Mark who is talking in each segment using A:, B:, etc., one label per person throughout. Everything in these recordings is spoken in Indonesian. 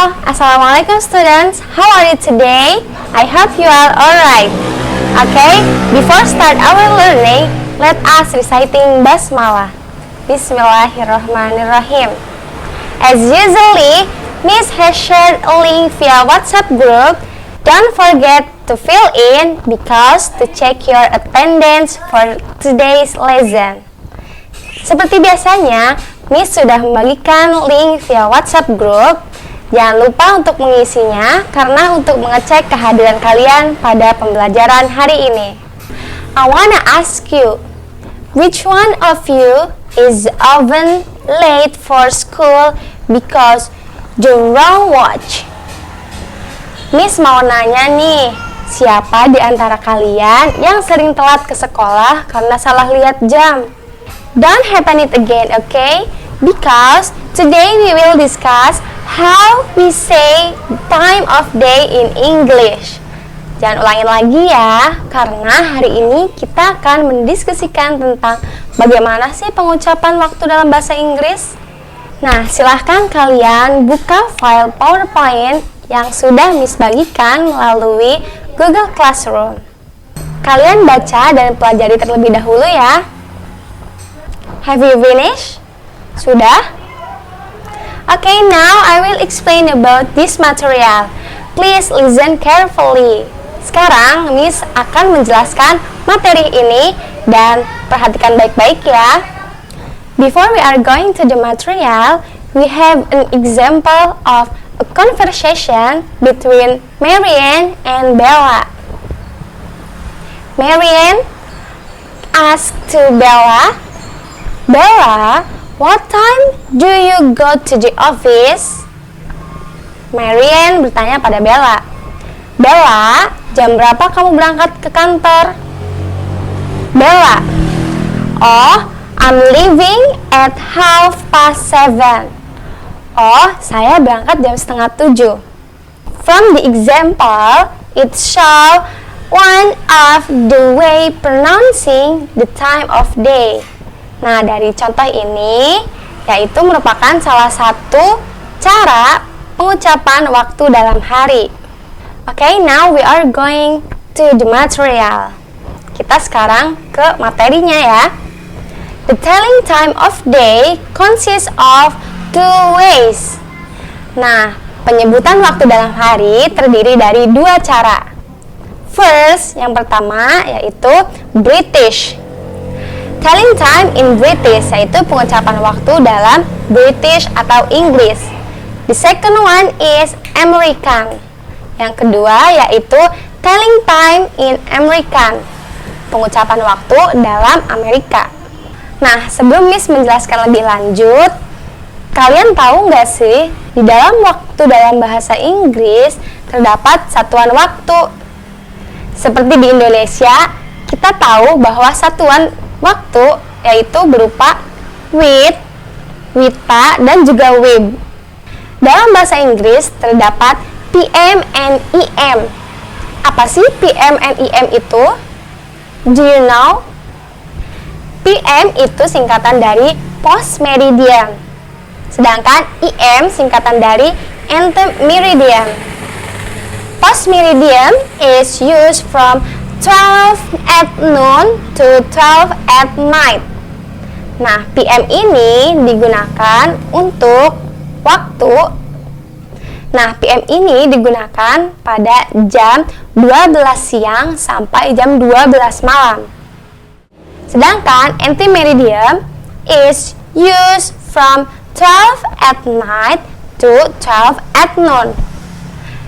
A: Assalamualaikum students. How are you today? I hope you are alright. Okay, before start our learning, let us reciting basmalah. Bismillahirrahmanirrahim. As usually, Miss has shared a link via WhatsApp group. Don't forget to fill in because to check your attendance for today's lesson. Seperti biasanya, Miss sudah membagikan link via WhatsApp group. Jangan lupa untuk mengisinya karena untuk mengecek kehadiran kalian pada pembelajaran hari ini. I wanna ask you, which one of you is often late for school because the wrong watch? Miss mau nanya nih, siapa di antara kalian yang sering telat ke sekolah karena salah lihat jam? Don't happen it again, okay? Because today we will discuss how we say time of day in English. Jangan ulangin lagi ya, karena hari ini kita akan mendiskusikan tentang bagaimana sih pengucapan waktu dalam bahasa Inggris. Nah, silahkan kalian buka file PowerPoint yang sudah Miss bagikan melalui Google Classroom. Kalian baca dan pelajari terlebih dahulu ya. Have you finished? Sudah? Okay, now I will explain about this material. Please listen carefully. Sekarang Miss akan menjelaskan materi ini dan perhatikan baik-baik ya. Before we are going to the material, we have an example of a conversation between Marianne and Bella. Marianne asked to Bella, "Bella, what time do you go to the office?" Marianne bertanya pada Bella, "Bella, jam berapa kamu berangkat ke kantor?" Bella, "Oh, I'm leaving at 7:30. Oh, saya berangkat jam 6:30. From the example, it shows one of the way pronouncing the time of day. Nah, dari contoh ini, yaitu merupakan salah satu cara pengucapan waktu dalam hari. Okay, now we are going to the material. Kita sekarang ke materinya ya. The telling time of day consists of two ways. Nah, penyebutan waktu dalam hari terdiri dari dua cara. First, yang pertama yaitu British. Telling time in British yaitu pengucapan waktu dalam British atau English. The second one is American. Yang kedua yaitu telling time in American, pengucapan waktu dalam Amerika. Nah, sebelum Miss menjelaskan lebih lanjut, kalian tahu nggak sih di dalam waktu dalam bahasa Inggris terdapat satuan waktu. Seperti di Indonesia, kita tahu bahwa satuan waktu yaitu berupa WIT, WITA, dan juga WIB. Dalam bahasa Inggris terdapat PM and EM. Apa sih PM and EM itu? Do you know? PM itu singkatan dari post meridian, sedangkan EM singkatan dari ante meridian. Post meridian is used from 12 at noon to 12 at night. Nah, PM ini digunakan untuk waktu. Nah, PM ini digunakan pada jam 12 siang sampai jam 12 malam. Sedangkan anti-meridian is used from 12 at night to 12 at noon.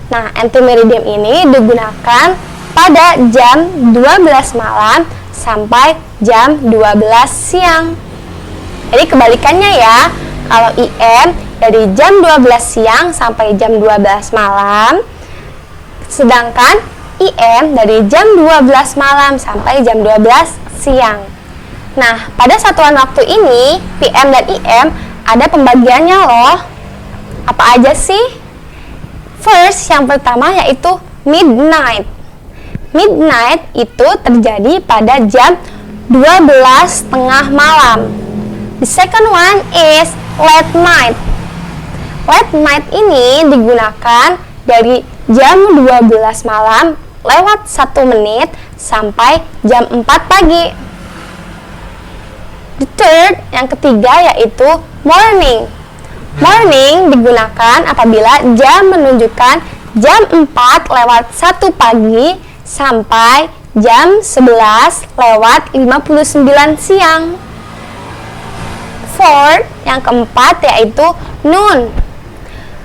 A: Nah, anti-meridian ini digunakan pada jam 12 malam sampai jam 12 siang. Jadi kebalikannya ya, kalau IM dari jam 12 siang sampai jam 12 malam, sedangkan IM dari jam 12 malam sampai jam 12 siang. Nah, pada satuan waktu ini, PM dan IM ada pembagiannya loh. Apa aja sih? First, yang pertama yaitu midnight. Midnight itu terjadi pada jam 12 tengah malam. The second one is late night. Late night ini digunakan dari jam 12 malam lewat 1 menit sampai jam 4 pagi. The third, yang ketiga, yaitu morning. Morning digunakan apabila jam menunjukkan jam 4 lewat 1 pagi sampai jam 11 lewat 59 siang. Fourth, yang keempat, yaitu noon.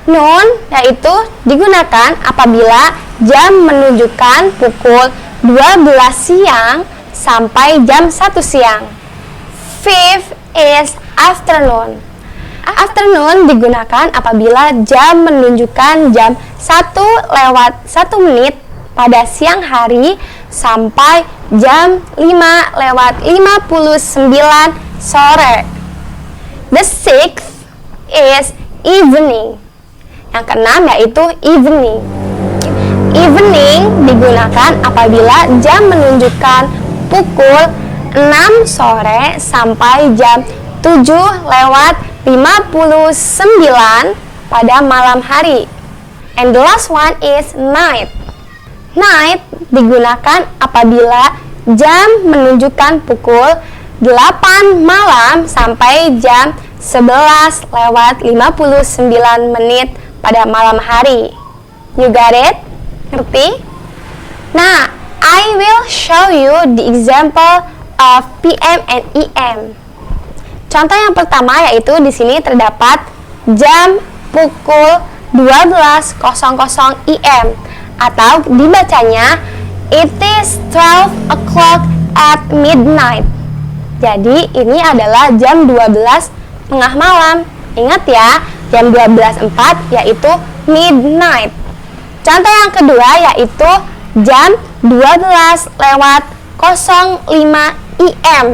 A: Noon yaitu digunakan apabila jam menunjukkan pukul 12 siang sampai jam 1 siang. Fifth is afternoon. Afternoon digunakan apabila jam menunjukkan jam 1 lewat 1 menit pada siang hari sampai jam 5 lewat 59 sore. The sixth is evening. Yang keenam yaitu evening. Evening digunakan apabila jam menunjukkan pukul 6 sore sampai jam 7 lewat 59 pada malam hari. And the last one is night. Night digunakan apabila jam menunjukkan pukul 8 malam sampai jam 11 lewat 59 menit pada malam hari. You got it? Ngerti? Nah, I will show you the example of PM and EM. Contoh yang pertama yaitu di sini terdapat jam pukul 12.00 IM atau dibacanya it is 12 o'clock at midnight. Jadi ini adalah jam 12 tengah malam. Ingat ya, jam 12.04 yaitu midnight. Contoh yang kedua yaitu jam 12 lewat 05 IM.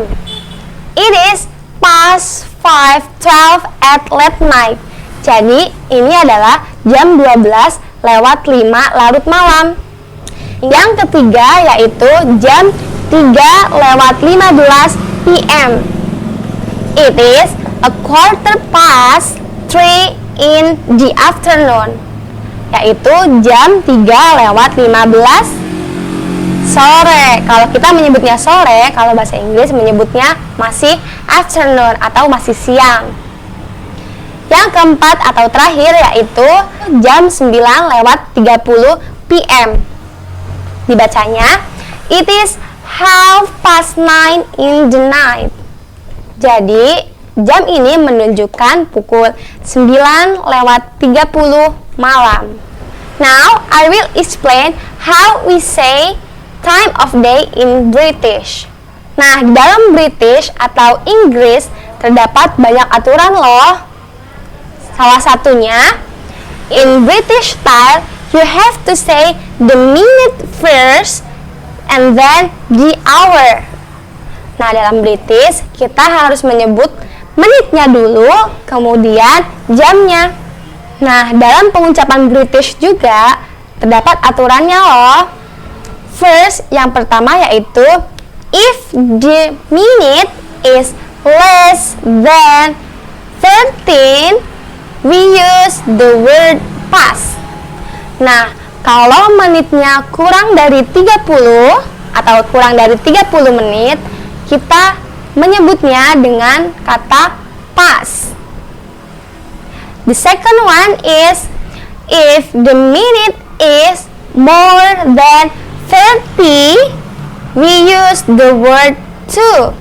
A: It is past 5:12 at late night. Jadi ini adalah jam 12 lewat 5 larut malam. Yang ketiga yaitu jam 3 lewat 15 PM. It is a quarter past 3 in the afternoon. Yaitu jam 3 lewat 15 sore. Kalau kita menyebutnya sore, kalau bahasa Inggris menyebutnya masih afternoon atau masih siang. Yang keempat atau terakhir yaitu jam 9 lewat 30 PM. Dibacanya it is 9:30 in the night. Jadi jam ini menunjukkan pukul 9 lewat 30 malam. Now I will explain how we say time of day in British. Nah, di dalam British atau Inggris terdapat banyak aturan loh. Salah satunya, in British style, you have to say the minute first and then the hour. Nah, dalam British kita harus menyebut menitnya dulu, kemudian jamnya. Nah, dalam pengucapan British juga terdapat aturannya loh. First, yang pertama yaitu if the minute is less than 13, we use the word past. Nah, kalau menitnya kurang dari 30 atau kurang dari 30 menit, kita menyebutnya dengan kata past. The second one is if the minute is more than 30, we use the word to.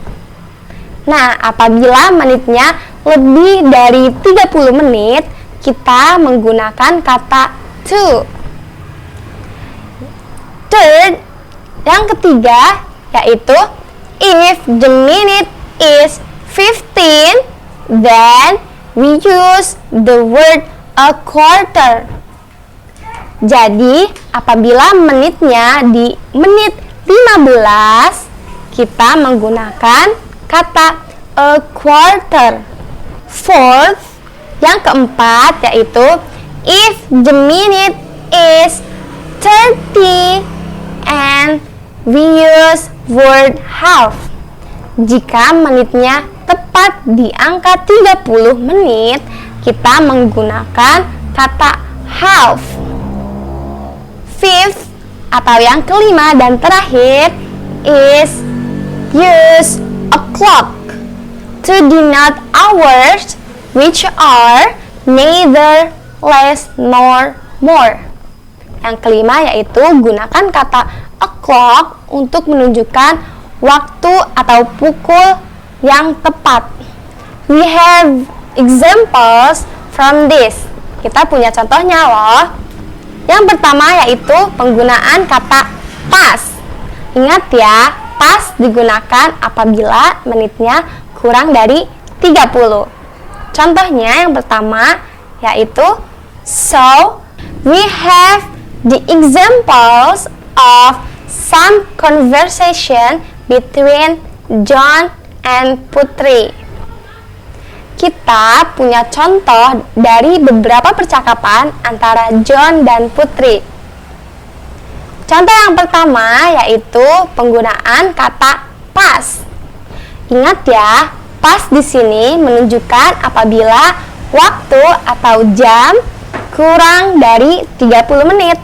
A: Nah, apabila menitnya lebih dari 30 menit, kita menggunakan kata to. Third, yang ketiga, yaitu if the minute is 15, then we use the word a quarter. Jadi, apabila menitnya di menit 15, kita menggunakan kata a quarter. Fourth, yang keempat, yaitu if the minute is 30 and we use word half. Jika menitnya tepat di angka 30 menit, kita menggunakan kata half. Fifth, atau yang kelima dan terakhir, is use o'clock to denote hours which are neither less nor more. Yang kelima yaitu gunakan kata o'clock untuk menunjukkan waktu atau pukul yang tepat. We have examples from this. Kita punya contohnya loh. Yang pertama yaitu penggunaan kata pas. Ingat ya, pas digunakan apabila menitnya kurang dari 30. Contohnya yang pertama yaitu so we have the examples of some conversation between John and Putri. Kita punya contoh dari beberapa percakapan antara John dan Putri. Contoh yang pertama yaitu penggunaan kata pas. Ingat ya, pas di sini menunjukkan apabila waktu atau jam kurang dari 30 menit.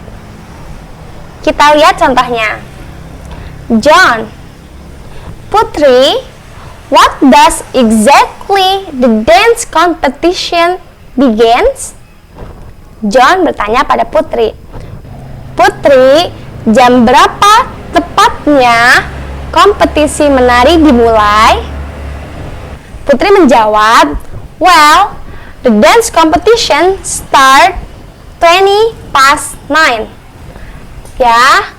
A: Kita lihat contohnya. John, Putri, what does exactly the dance competition begins? John bertanya pada Putri. Putri, jam berapa tepatnya kompetisi menari dimulai? Putri menjawab, well, the dance competition start 20 past 9. Ya,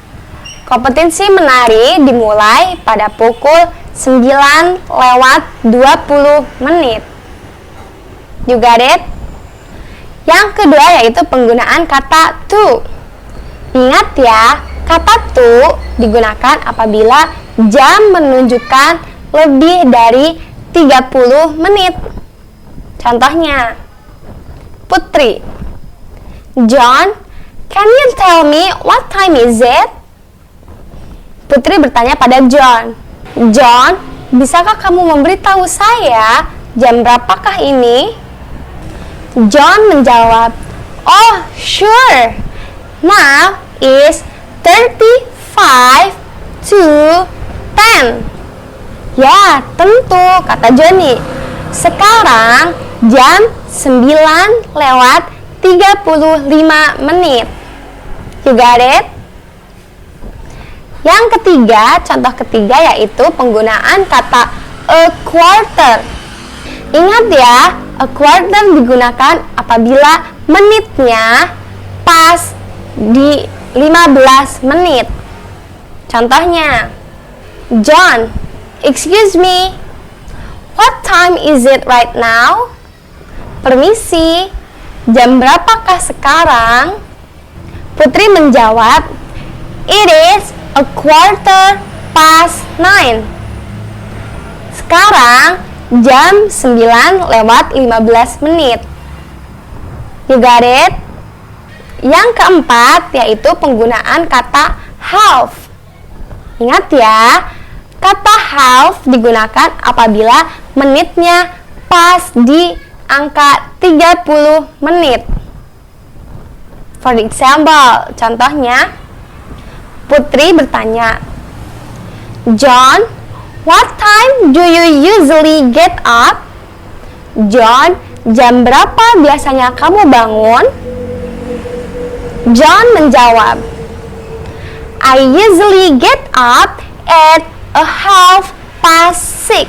A: kompetisi menari dimulai pada pukul 9 lewat 20 menit. You got it? Yang kedua yaitu penggunaan kata to. Ingat ya, kata to digunakan apabila jam menunjukkan lebih dari 30 menit. Contohnya, Putri, John, can you tell me what time is it? Putri bertanya pada John. John, bisakah kamu memberitahu saya jam berapakah ini? John menjawab, oh sure, now is 35 to 10. Ya, tentu, kata Johnny. Sekarang jam 9 lewat 35 menit. You got it? Yang ketiga, contoh ketiga yaitu penggunaan kata a quarter. Ingat ya, a quarter digunakan apabila menitnya pas di 15 menit. Contohnya, John, excuse me, what time is it right now? Permisi, jam berapakah sekarang? Putri menjawab, it is a quarter past 9. Sekarang jam 9 lewat 15 menit. You got it? Yang keempat yaitu penggunaan kata half. Ingat ya, kata half digunakan apabila menitnya pas di angka 30 menit. For example, contohnya, Putri bertanya, John, what time do you usually get up? John, jam berapa biasanya kamu bangun? John menjawab, I usually get up at 6:30.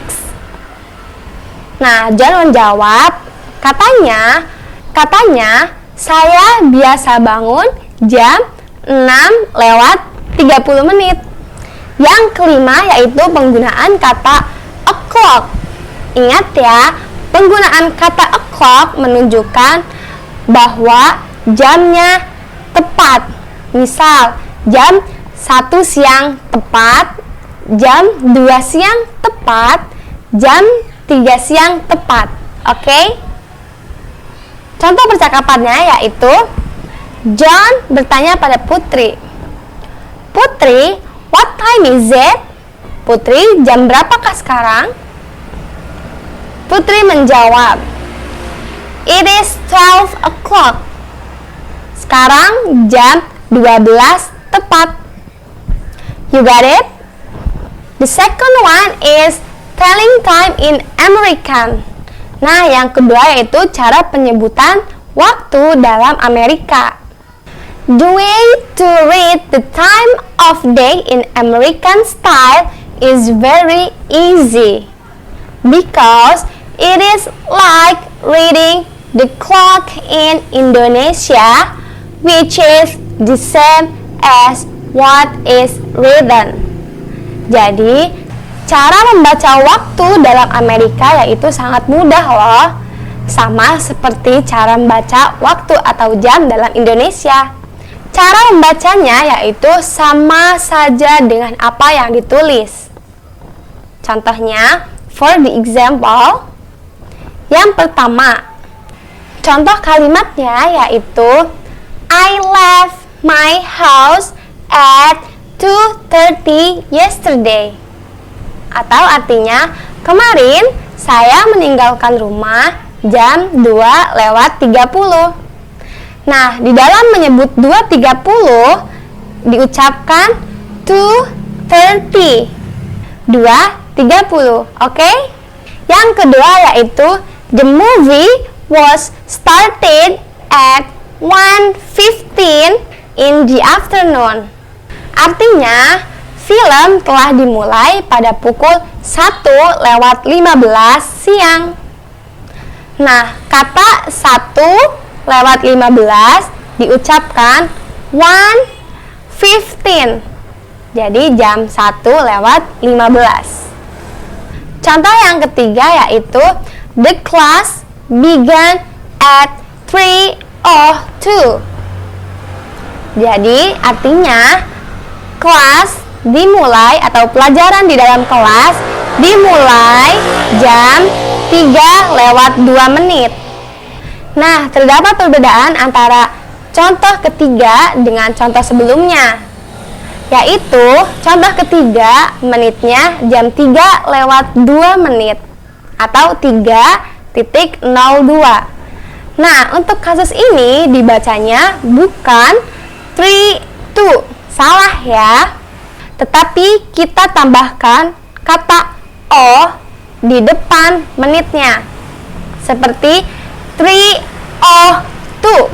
A: Nah, John menjawab, katanya saya biasa bangun jam 6 lewat 30 menit. Yang kelima yaitu penggunaan kata o'clock. Ingat ya, penggunaan kata o'clock menunjukkan bahwa jamnya tepat. Misal, jam 1 siang tepat, jam 2 siang tepat, jam 3 siang tepat. Oke? Contoh percakapannya yaitu John bertanya pada Putri, Putri, what time is it? Putri, jam berapakah sekarang? Putri menjawab, It is 12 o'clock. Sekarang jam 12 tepat. You got it? The second one is telling time in American. Nah, yang kedua yaitu cara penyebutan waktu dalam Amerika. The way to read the time of day in American style is very easy because it is like reading the clock in Indonesia, which is the same as what is written. Jadi, cara membaca waktu dalam Amerika yaitu sangat mudah loh. Sama seperti cara membaca waktu atau jam dalam Indonesia. Cara membacanya yaitu sama saja dengan apa yang ditulis. Contohnya, for the example, yang pertama, contoh kalimatnya yaitu I left my house at 2:30 yesterday. Atau artinya, kemarin saya meninggalkan rumah jam 2:30. Nah, di dalam menyebut 2:30 diucapkan 2:30. 2:30, oke? Yang kedua yaitu the movie was started at 1:15 in the afternoon. Artinya, film telah dimulai pada pukul 1:15 siang. Nah, kata 1:15 diucapkan 1:15. Jadi jam 1:15. Contoh yang ketiga yaitu the class began at 3:02. Jadi artinya kelas dimulai atau pelajaran di dalam kelas dimulai jam 3:02. Nah, terdapat perbedaan antara contoh ketiga dengan contoh sebelumnya, yaitu contoh ketiga menitnya jam 3:02 atau 3:02. Nah, untuk kasus ini dibacanya bukan 3:02. Salah ya. Tetapi kita tambahkan kata O di depan menitnya. Seperti 3:02.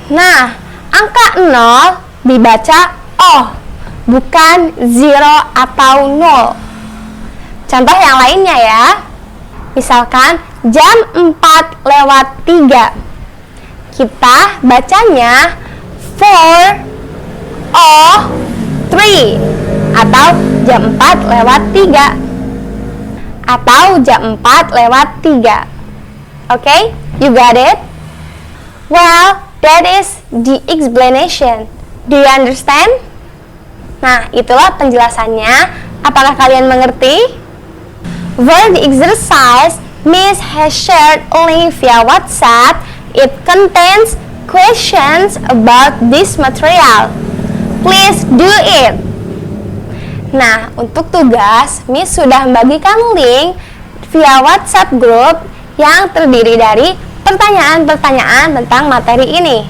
A: Nah, angka 0 dibaca O, bukan 0 atau 0. Contoh yang lainnya ya. Misalkan jam 4:03. Kita bacanya 4:03 atau jam 4:03 atau jam 4:03. Okay, you got it? Well, that is the explanation. Do you understand? Nah, itulah penjelasannya. Apakah kalian mengerti? For the exercise, Miss has shared a link via WhatsApp. It contains questions about this material. Please do it. Nah, untuk tugas, Miss sudah membagikan link via WhatsApp group yang terdiri dari pertanyaan-pertanyaan tentang materi ini.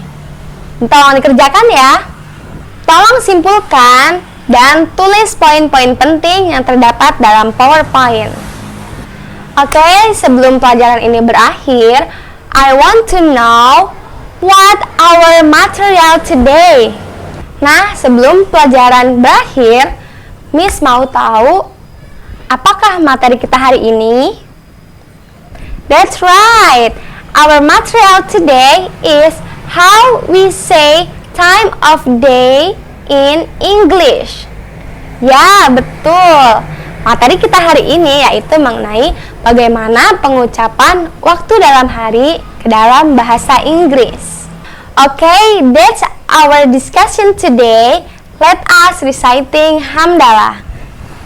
A: Tolong dikerjakan ya. Tolong simpulkan dan tulis poin-poin penting yang terdapat dalam PowerPoint. Oke, sebelum pelajaran ini berakhir, I want to know what our material today. Nah, sebelum pelajaran berakhir, Miss mau tahu apakah materi kita hari ini? That's right. Our material today is how we say time of day in English. Ya, betul. Materi kita hari ini yaitu mengenai bagaimana pengucapan waktu dalam hari ke dalam bahasa Inggris. Okay, that's our discussion today. Let us reciting hamdalah.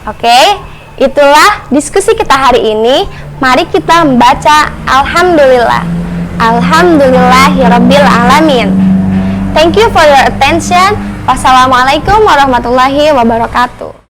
A: Okay, itulah diskusi kita hari ini. Mari kita membaca Alhamdulillah. Alhamdulillahirabbil alamin. Thank you for your attention. Wassalamualaikum warahmatullahi wabarakatuh.